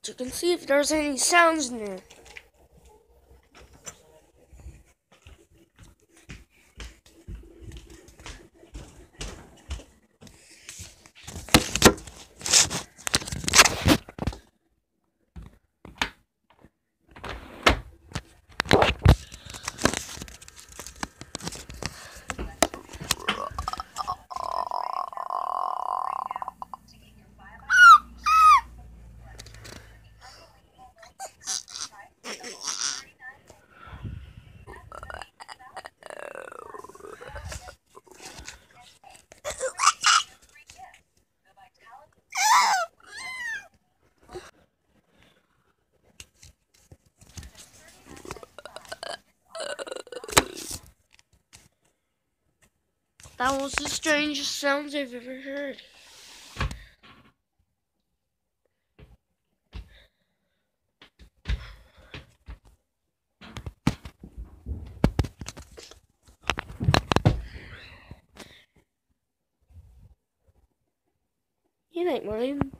You can see if there's any sounds in there. That was the strangest sounds I've ever heard. You ain't mine.